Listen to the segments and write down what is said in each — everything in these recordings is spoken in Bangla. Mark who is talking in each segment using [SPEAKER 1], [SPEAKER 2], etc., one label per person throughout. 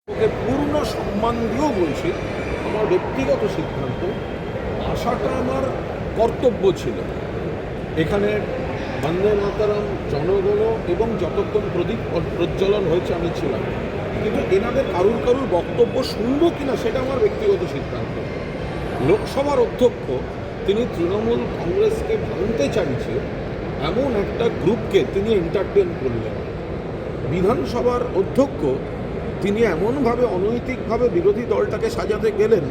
[SPEAKER 1] ওকে পূর্ণ সম্মান দিয়েও বলছি, আমার ব্যক্তিগত সিদ্ধান্ত, আসাটা আমার কর্তব্য ছিল। এখানে বন্দে মাতরম, জনগণ এবং যতক্ষণ প্রদীপ প্রজ্বলন হয়েছে আমি ছিলাম, কিন্তু এনাদের কারুর বক্তব্য শুনবো কিনা সেটা আমার ব্যক্তিগত সিদ্ধান্ত। লোকসভার অধ্যক্ষ তিনি তৃণমূল কংগ্রেসকে ভাঙতে চাইছে এমন একটা গ্রুপকে তিনি এন্টারটেন করলেন। বিধানসভার অধ্যক্ষ তিনি এমনভাবে অনৈতিকভাবে বিরোধী দলটাকে সাজাতে গেলেন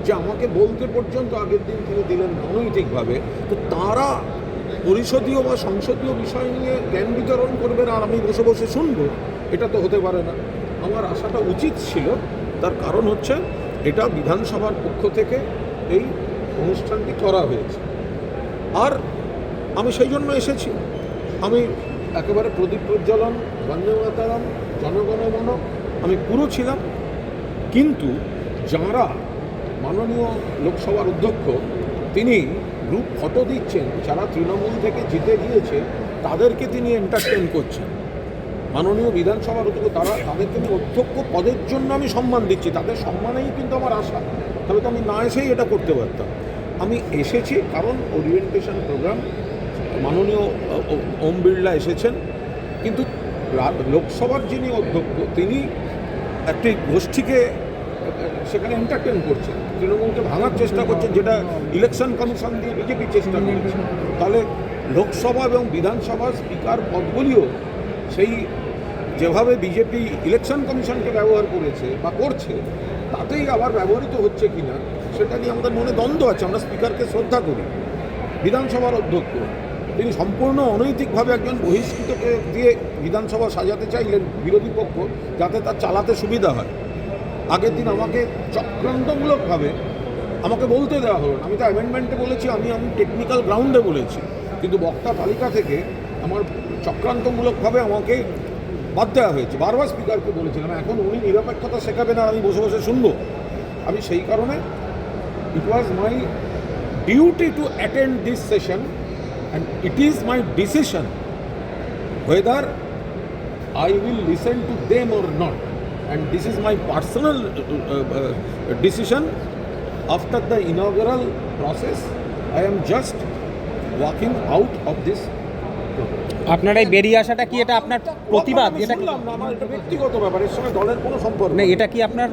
[SPEAKER 1] যে আমাকে বলতে পর্যন্ত আগের দিন তিনি দিলেন অনৈতিকভাবে। তো তারা পরিষদীয় বা সংসদীয় বিষয় নিয়ে জ্ঞান বিতরণ করবেন আর আমি বসে বসে শুনবো, এটা তো হতে পারে না। আমার আসাটা উচিত ছিল, তার কারণ হচ্ছে এটা বিধানসভার পক্ষ থেকে এই অনুষ্ঠানটি করা হয়েছে, আর আমি সেই জন্য এসেছি। আমি একেবারে প্রদীপ প্রজ্বলন, বন্দে মাতরম, জনগণমন আমি পুরো ছিলাম, কিন্তু যারা মাননীয় লোকসভার অধ্যক্ষ তিনি গ্রুপ ফটো দিচ্ছেন, যারা তৃণমূল থেকে জিতে গিয়েছে তাদেরকে তিনি এন্টারটেন করছেন। মাননীয় বিধানসভার অধ্যক্ষ তাদেরকে আমি অধ্যক্ষ পদের জন্য আমি সম্মান দিচ্ছি, তাদের সম্মানেই কিন্তু আমার আশা। তবে তো আমি না এসেই এটা করতে পারতাম। আমি এসেছি কারণ ওরিয়েন্টেশন প্রোগ্রাম, মাননীয় ওম বিড়লা এসেছেন, কিন্তু লোকসভার যিনি অধ্যক্ষ তিনি একটি গোষ্ঠীকে সেখানে এন্টারটেন করছেন, তৃণমূলকে ভাঙার চেষ্টা করছেন, যেটা ইলেকশন কমিশন দিয়ে বিজেপি চেষ্টা করেছে। তাহলে লোকসভা এবং বিধানসভার স্পিকার পদগুলিও সেই যেভাবে বিজেপি ইলেকশন কমিশনকে ব্যবহার করেছে বা করছে, তাতেই আবার ব্যবহৃত হচ্ছে কিনা সেটা নিয়ে আমাদের মনে দ্বন্দ্ব আছে। আমরা স্পিকারকে শ্রদ্ধা করি। বিধানসভার অধ্যক্ষ তিনি সম্পূর্ণ অনৈতিকভাবে একজন বহিষ্কৃতকে দিয়ে বিধানসভা সাজাতে চাইলেন বিরোধী পক্ষ, যাতে তার চালাতে সুবিধা হয়। আগের দিন আমাকে চক্রান্তমূলকভাবে আমাকে বলতে দেওয়া হলো, আমি তো অ্যামেন্ডমেন্টে বলেছি, আমি টেকনিক্যাল গ্রাউন্ডে বলেছি, কিন্তু বক্তা তালিকা থেকে আমার চক্রান্তমূলকভাবে আমাকে বাদ দেওয়া হয়েছে। বারবার স্পিকারকে বলেছিলাম, এখন উনি নিরপেক্ষতা শেখাবেন আর আমি বসে বসে শুনবো। আমি সেই কারণে it was my duty to attend this session and it is my decision whether I will listen to them or not, and this is my personal decision. After the inaugural process, I am just walking out of this program.
[SPEAKER 2] আপনার এই বেরিয়ে আসাটা কি এটা আপনার প্রতিবাদ? এটা কি
[SPEAKER 1] আমার এটা ব্যক্তিগত ব্যাপার, এর সঙ্গে দলের কোনো সম্পর্ক
[SPEAKER 2] না, এটা কি আপনার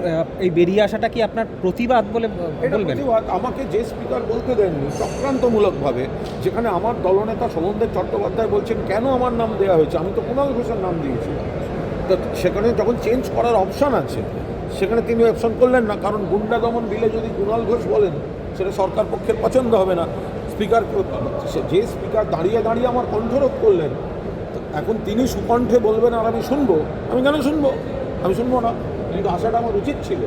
[SPEAKER 2] এই বেরিয়ে আসাটা কি আপনার প্রতিবাদ বলে বলবেন?
[SPEAKER 1] আমাকে যে স্পিকার বলতে দেননি চক্রান্তমূলকভাবে, যেখানে আমার দলনেতা শোভনদেব চট্টোপাধ্যায় বলছেন কেন আমার নাম দেওয়া হয়েছে, আমি তো কুণাল ঘোষের নাম দিয়েছিলাম। তো সেখানে যখন চেঞ্জ করার অপশান আছে, সেখানে তিনি অপশন করলেন না, কারণ গুন্ডা দমন বিলে যদি কুণাল ঘোষ বলেন সেটা সরকার পক্ষের পছন্দ হবে না। স্পিকার যে স্পিকার দাঁড়িয়ে দাঁড়িয়ে আমার কণ্ঠরোধ করলেন, এখন তিনি সুকণ্ঠে বলবেন আর আমি শুনবো, আমি কেন শুনবো? আমি শুনবো না। কিন্তু আসাটা আমার উচিত ছিল,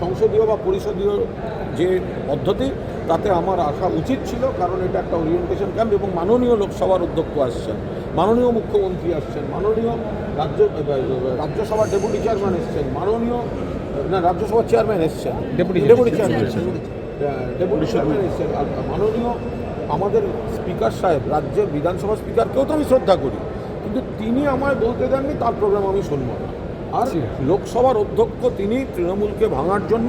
[SPEAKER 1] সংসদীয় বা পরিষদীয় যে পদ্ধতি তাতে আমার আসা উচিত ছিল, কারণ এটা একটা ওরিয়েন্টেশন ক্যাম্প এবং মাননীয় লোকসভার অধ্যক্ষ আসছেন, মাননীয় মুখ্যমন্ত্রী আসছেন, মাননীয় রাজ্যসভার ডেপুটি চেয়ারম্যান এসছেন, রাজ্যসভার চেয়ারম্যান এসছেন, ডেপুটি চেয়ারম্যান এসছেন, আর মাননীয় আমাদের স্পিকার সাহেব, রাজ্যের বিধানসভা স্পিকারকেও তো আমি শ্রদ্ধা করি, কিন্তু তিনি আমায় বলতে দেননি তার প্রোগ্রাম আমি শুনবো না। আর লোকসভার অধ্যক্ষ তিনি তৃণমূলকে ভাঙার জন্য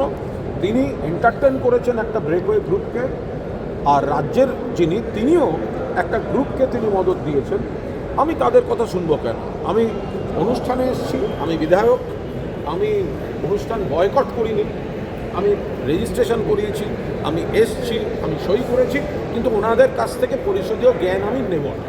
[SPEAKER 1] তিনি এন্টারটেন করেছেন একটা ব্রেকওয়ে গ্রুপকে, আর রাজ্যের তিনিও একটা গ্রুপকে তিনি মদত দিয়েছেন। আমি তাদের কথা শুনবো কেন? আমি অনুষ্ঠানে এসেছি, আমি বিধায়ক, আমি অনুষ্ঠান বয়কট করিনি, আমি রেজিস্ট্রেশন করিয়েছি, আমি এসছি, আমি সই করেছি, কিন্তু ওনাদের কাছ থেকে পরিষদীয় জ্ঞান আমি নেব না।